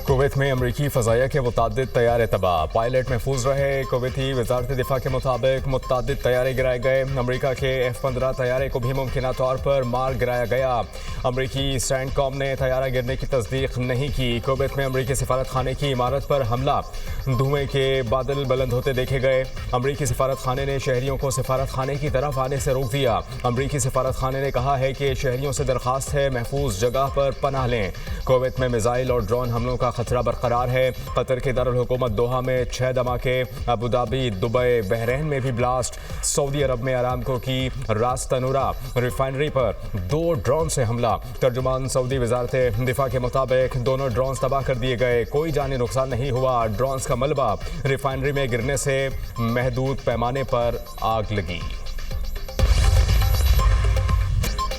Kuwait में अमरीकी फ़ज़ाइया के मुतादिद तैयारे तबाह, पायलट महफूज रहे। कुवैती वज़ारत दिफा के मुताबिक मुतादिद तैयारे गिराए गए। अमरीका के F-15 तैयारे को भी मुमकिना तौर पर मार गिराया गया। अमरीकी सैंडकॉम ने तैयारा गिरने की तस्दीक नहीं की। कुवैत में अमरीकी सफारत खाने की इमारत पर हमला, धुएं के बादल बुलंद होते देखे गए। अमरीकी सफारत खाने ने शहरियों को सफारत खाने की तरफ आने से रोक दिया। अमरीकी सफारत खाने ने कहा है कि शहरियों से दरख्वास्त है महफूज जगह पर पनाह लें। कुवैत में मिसाइल और ड्रोन हमलों का खतरा बरकरार है। कतर के दारुल हुकूमत दोहा में 6 धमाके, अबू धाबी, दुबई, बहरीन में भी ब्लास्ट। सऊदी अरब में अरामको की रास तनूरा रिफाइनरी पर 2 ड्रोन से हमला। तर्जुमान सऊदी वजारत दिफा के मुताबिक दोनों ड्रोन तबाह कर दिए गए, कोई जानी नुकसान नहीं हुआ। ड्रोन का मलबा रिफाइनरी में गिरने से महदूद पैमाने पर आग लगी।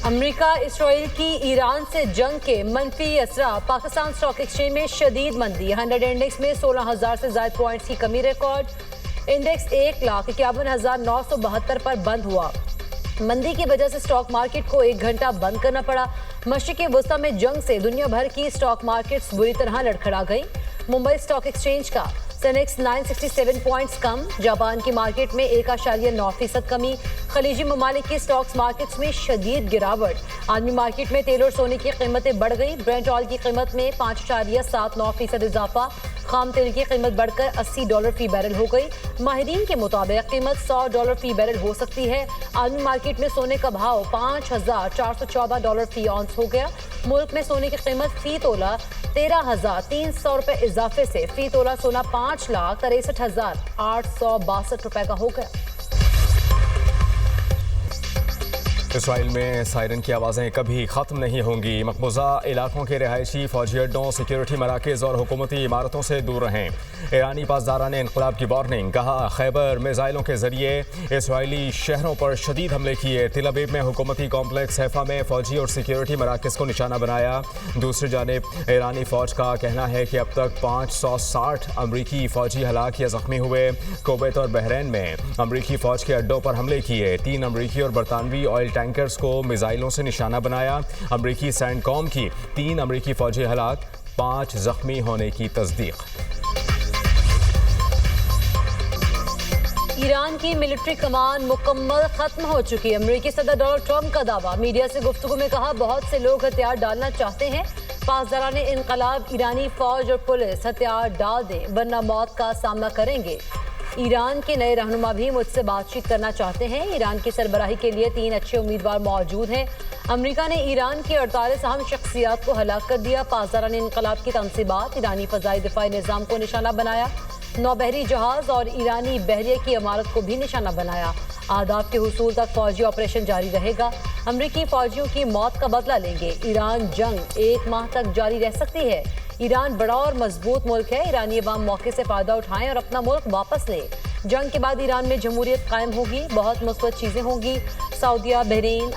अमेरिका इसराइल की ईरान से जंग के मनफी असरा, पाकिस्तान स्टॉक एक्सचेंज में शदीद मंदी। 100 इंडेक्स में 16,000 से ज्यादा पॉइंट्स की कमी रिकॉर्ड। इंडेक्स 1,51,972 पर बंद हुआ। मंदी की वजह से स्टॉक मार्केट को 1 घंटा बंद करना पड़ा। मशरिक़ी वस्ता में जंग से दुनिया भर की स्टॉक मार्केट्स बुरी तरह लड़खड़ा गई। मुंबई स्टॉक एक्सचेंज का सेनेक्स 967 पॉइंट्स कम। जापान की मार्केट में 1.9% कमी। खलीजी ममालिक की स्टॉक्स मार्केट्स में शदीद गिरावट। आलमी मार्केट में तेल और सोने की कीमतें बढ़ गई। ब्रेंट ऑयल की कीमत में 5.79% इजाफा। खाम तेल की कीमत बढ़कर $80 फी बैरल हो गई। माहिरीन के मुताबिक कीमत $100 फी बैरल हो सकती है। आलमी मार्केट में सोने का भाव $5,414 फी ऑन्स हो गया। मुल्क में सोने की कीमत फी तोला 13,300 रुपए इजाफे से फी तोला सोना 5,63,862 रुपए का हो गया। इसराइल में सायरन की आवाज़ें कभी ख़त्म नहीं होंगी। मकबूजा इलाकों के रिहायशी, फौजी अड्डों, सिक्योरिटी मराकज़ और हुकूमती इमारतों से दूर रहें। ईरानी पासदारान ने इनकलाब की वार्निंग, कहा खैबर मिसाइलों के जरिए इसराइली शहरों पर शदीद हमले किए। तिल अबीब में हुकूमती कॉम्प्लेक्स हैफा में फौजी और सिक्योरिटी मराकज़ को निशाना बनाया। दूसरी जानिब ईरानी फ़ौज का कहना है कि अब तक 560 अमरीकी फ़ौजी हलाक या ज़ख्मी हुए। कुवैत और बहरीन में अमरीकी फ़ौज के अड्डों पर हमले किए। 3 अमरीकी और बरतानवी ऑयल टैंकर्स को मिसाइलों से निशाना बनाया। अमरीकी सैंडकॉम की 3 अमरीकी फौजी हलाक, 5 जख्मी होने की तस्दीक। ईरान की मिलिट्री कमान मुकम्मल खत्म हो चुकी है। अमेरिकी सदर डोनाल्ड ट्रंप का दावा। मीडिया से गुफ्तगू में कहा, बहुत से लोग हथियार डालना चाहते हैं। पासदारान इनकलाब ईरानी फौज और पुलिस हथियार डाल दें वरना मौत का सामना करेंगे। ईरान के नए रहनुमा भी मुझसे बातचीत करना चाहते हैं। ईरान की सरबराही के लिए 3 अच्छे उम्मीदवार मौजूद हैं। अमेरिका ने ईरान की 48 अहम शख्सियात को हलाक कर दिया। पासदारान इनकलाब की तंसीबात, ईरानी फ़ज़ाई दिफाई निज़ाम को निशाना बनाया। 9 बहरी जहाज और ईरानी बहरिया की इमारत को भी निशाना बनाया। आदाब के हुसूल तक फौजी ऑपरेशन जारी रहेगा। अमरीकी फौजियों की मौत का बदला लेंगे। ईरान जंग 1 माह तक जारी रह सकती है। ईरान बड़ा और मजबूत मुल्क है। ईरानी अवाम मौके से फ़ायदा उठाएं और अपना मुल्क वापस लें। जंग के बाद ईरान में जमहूरियत कायम होगी, बहुत मुस्बत चीज़ें होंगी। सऊदीया, बहरीन,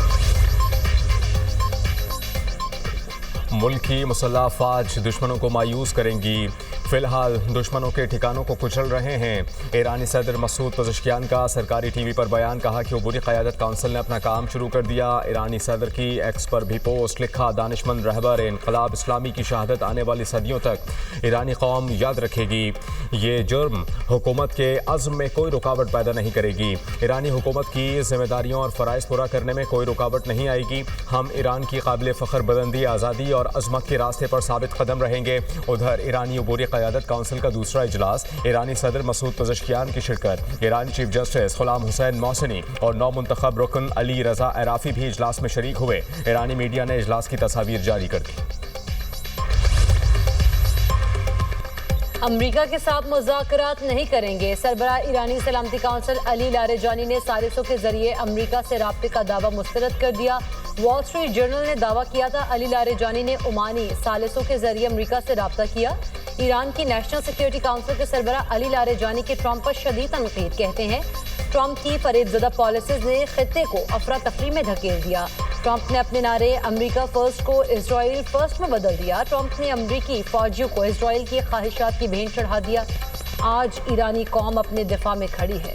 मुल्क की मुसल्लह अफ़वाज दुश्मनों को मायूस करेंगी। फिलहाल दुश्मनों के ठिकानों को कुचल रहे हैं। ईरानी सदर मसूद पज़ेश्कियान का सरकारी टीवी पर बयान, कहा कि अबूरी क़यादत काउंसिल ने अपना काम शुरू कर दिया। ईरानी सदर की एक्स पर भी पोस्ट, लिखा, दानिशमंद रहबर इनक़लाब इस्लामी की शहादत आने वाली सदियों तक ईरानी कौम याद रखेगी। ये जुर्म हुकूमत के अज़्म में कोई रुकावट पैदा नहीं करेगी। ईरानी हुकूमत की जिम्मेदारियों और फ़राइज़ पूरा करने में कोई रुकावट नहीं आएगी। हम ईरान की काबिल फ़ख्र बुलंदी, आज़ादी और अज़मत के रास्ते पर साबित कदम रहेंगे। उधर ईरानी अबूरी क़यादत काउंसिल का दूसरा इजलास, ईरानी सदर मसूद पज़ेश्कियान की शिरकत। ईरानी चीफ जस्टिस ग़ुलाम हुसैन मोहसिनी और नौ मुंतखब रुकन अली रज़ा अराफ़ी भी इजलास में शरीक हुए। ईरानी मीडिया ने इजलास की तस्वीर जारी कर दी। अमेरिका के साथ मुज़ाकरात नहीं करेंगे। सरबराह ईरानी सलामती काउंसिल अली लारेजानी ने सालिसों के जरिए अमेरिका से राब्ते का दावा मुस्तरद कर दिया। वॉल स्ट्रीट जर्नल ने दावा किया था अली लारेजानी ने ओमानी सालिसों के जरिए अमेरिका से राब्ता किया। ईरान की नेशनल सिक्योरिटी काउंसिल के सरबराह अली लारेजानी के ट्रंप पर शदीद तनकीद, कहते हैं ट्रंप की फरेबज़दा पॉलिसीज़ ने खित्ते को अफरा तफरी में धकेल दिया। ट्रंप ने अपने नारे अमेरिका फर्स्ट को इजराइल फर्स्ट में बदल दिया। ट्रंप ने अमेरिकी फौजियों को इजराइल की ख्वाहिशात की भेंट चढ़ा दिया। आज ईरानी कौम अपने दिफा में खड़ी है।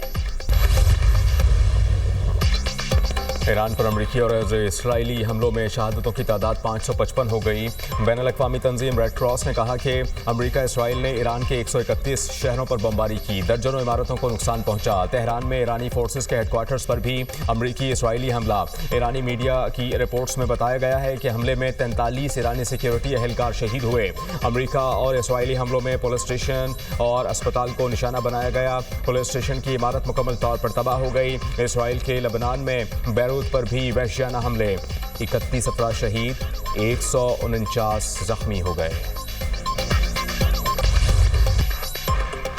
ईरान पर अमरीकी और इसराइली हमलों में शहादतों की तादाद 555 हो गई। बैन अल-अक़वामी तंजीम रेड क्रॉस ने कहा कि अमरीका इसराइल ने ईरान के 131 शहरों पर बमबारी की, दर्जनों इमारतों को नुकसान पहुंचा। तेहरान में ईरानी फोर्सेस के हेडक्वार्टर्स पर भी अमरीकी इसराइली हमला। ईरानी मीडिया की रिपोर्ट्स में बताया गया है कि हमले में 43 ईरानी सिक्योरिटी एहलकार शहीद हुए। अमरीका और इसराइली हमलों में पुलिस स्टेशन और अस्पताल को निशाना बनाया गया। पुलिस स्टेशन की इमारत मुकम्मल तौर पर तबाह हो गई। इसराइल के लबनान में बैरूत पर भी वहशियाना हमले, 31 अफराद शहीद, 149 जख्मी हो गए।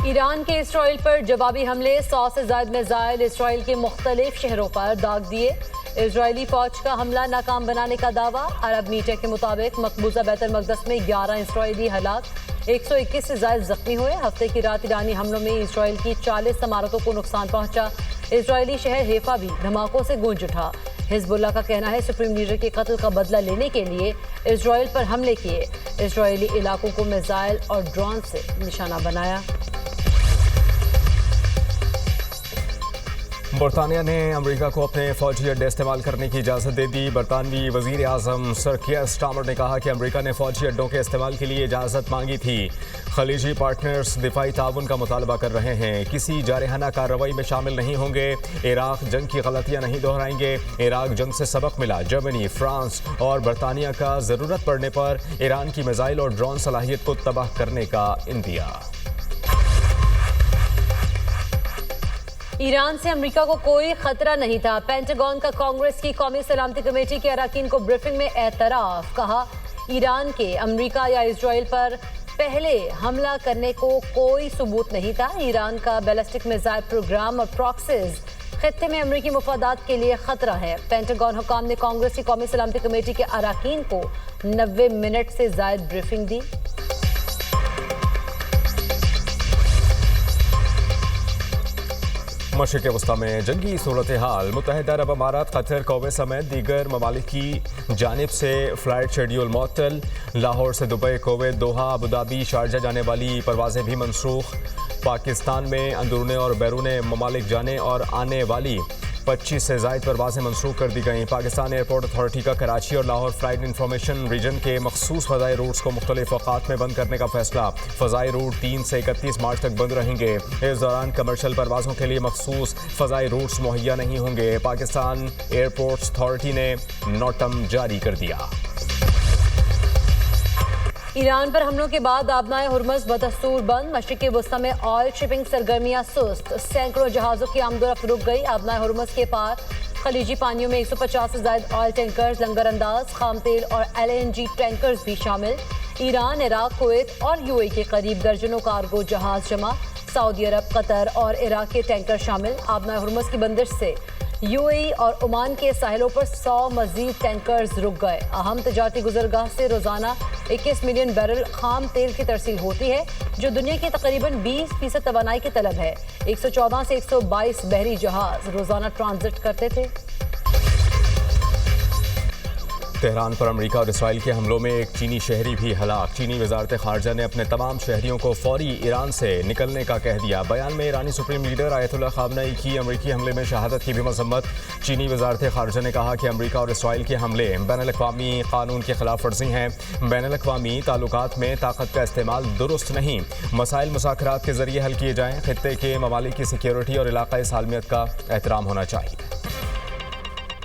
ईरान के इसराइल पर जवाबी हमले, 100 से ज्यादा मिसाइल इसराइल के मुख्तलिफ शहरों पर दाग दिए। इजरायली फौज का हमला नाकाम बनाने का दावा। अरब मीडिया के मुताबिक मकबूजा बैतुल मक़दस में 11 इसराइली हलाक, 121 से ज्यादा जख्मी हुए। हफ्ते की रात ईरानी हमलों में इसराइल की 40 इमारतों को नुकसान पहुंचा। इजरायली शहर हेफा भी धमाकों से गूंज उठा। हिजबुल्लाह का कहना है सुप्रीम लीडर के कत्ल का बदला लेने के लिए इजराइल पर हमले किए। इजरायली इलाकों को मिसाइल और ड्रोन से निशाना बनाया। बरतानिया ने अमेरिका को अपने फौजी अड्डे इस्तेमाल करने की इजाज़त दे दी। बरतानवी वज़ीर आज़म सर कियर स्टार्मर ने कहा कि अमेरिका ने फौजी अड्डों के इस्तेमाल के लिए इजाज़त मांगी थी। खलीजी पार्टनर्स दिफाई ताउन का मुतालबा कर रहे हैं, किसी जारहाना कार्रवाई में शामिल नहीं होंगे। इराक जंग की गलतियाँ नहीं दोहराएंगे। इराक जंग से सबक मिला। जर्मनी, फ्रांस और बरतानिया का ज़रूरत पड़ने पर ईरान की मिसाइल और ड्रोन सलाहियत को तबाह करने का इंदिया। ईरान से अमेरिका को कोई खतरा नहीं था। पेंटागन का कांग्रेस की कौमी सलामती कमेटी के अरकान को ब्रीफिंग में एतराफ़। कहा, ईरान के अमेरिका या इसराइल पर पहले हमला करने को कोई सबूत नहीं था। ईरान का बैलिस्टिक मिसाइल प्रोग्राम और प्रॉक्सीज खित्ते में अमेरिकी मुफादात के लिए खतरा है। पेंटागन हुकाम ने कांग्रेस की कौमी सलामती कमेटी के अरकान को 90 मिनट से ज़ायद ब्रीफिंग दी। मशरिक़ वस्ता में जंगी सूरत हाल। मुत्तहिदा अरब अमारात, कतर, कुवैत समेत दीगर ममालिक की जानिब से फ़्लाइट शेड्यूल मुअत्तल। लाहौर से दुबई, कुवैत, दोहा, अबूधाबी, शारजा जाने वाली परवाज़ें भी मनसूख। पाकिस्तान में अंदरूनी और बैरून ममालिक जाने और आने वाली 25 से ज़ायद परवाज़ें मनसूख कर दी गईं। पाकिस्तान एयरपोर्ट अथॉरिटी का कराची और लाहौर फ़्लाइट इंफॉर्मेशन रीजन के मखसूस फ़ज़ाई रूट्स को मुख्तलिफ औक़ात में बंद करने का फैसला। फ़ज़ाई रूट 3 से 31 मार्च तक बंद रहेंगे। इस दौरान कमर्शल परवाज़ों के लिए मखसूस फ़ज़ाई रूट्स मुहैया नहीं होंगे। पाकिस्तान एयरपोर्ट्स अथॉरिटी ने नोटम जारी कर दिया। ईरान पर हमलों के बाद आबनाए हुर्मुज़ बदस्तूर बंद। मशरिक़ वस्ता में ऑयल शिपिंग सरगर्मियां सुस्त। सैकड़ों जहाज़ों की आमदोरफ्त रुक गई। आबनाए हुर्मुज़ के पार खलीजी पानियों में 150 से ज़ायद ऑयल टैंकर्स लंगर अंदाज, खाम तेल और LNG टैंकर्स भी शामिल। ईरान, इराक, कुवैत और UAE के करीब दर्जनों कार्गो जहाज़ जमा। सऊदी अरब, कतर और इराक के टैंकर शामिल। आबनाए हुर्मुज़ की बंदिश से UAE और ओमान के साहिलों पर 100 मजीद टैंकर्स रुक गए। अहम तजारती गुजरगाह से रोज़ाना 21 मिलियन बैरल खाम तेल की तरसील होती है, जो दुनिया की तकरीबन 20% तवानाई की तलब है। 114 से 122 बहरी जहाज रोज़ाना ट्रांजिट करते थे। तेहरान पर अमेरिका और इसराइल के हमलों में एक चीनी शहरी भी हलाक। चीनी वजारत खारजा ने अपने तमाम शहरियों को फौरी ईरान से निकलने का कह दिया। बयान में ईरानी सुप्रीम लीडर आयतुल्लाह खामनेई की अमेरिकी हमले में शहादत की भी मजम्मत। चीनी वजारत खारजा ने कहा कि अमेरिका और इसराइल के हमले बैन अल-अक़वामी कानून की खिलाफ वर्जी हैं। बैन अल-अक़वामी ताल्लुकात में ताकत का इस्तेमाल दुरुस्त नहीं। मसाइल मुज़ाकरात के जरिए हल किए जाएँ। खित्ते के ममालिक की सिक्योरिटी और इलाक़ाई सालमियत का एहतराम होना चाहिए।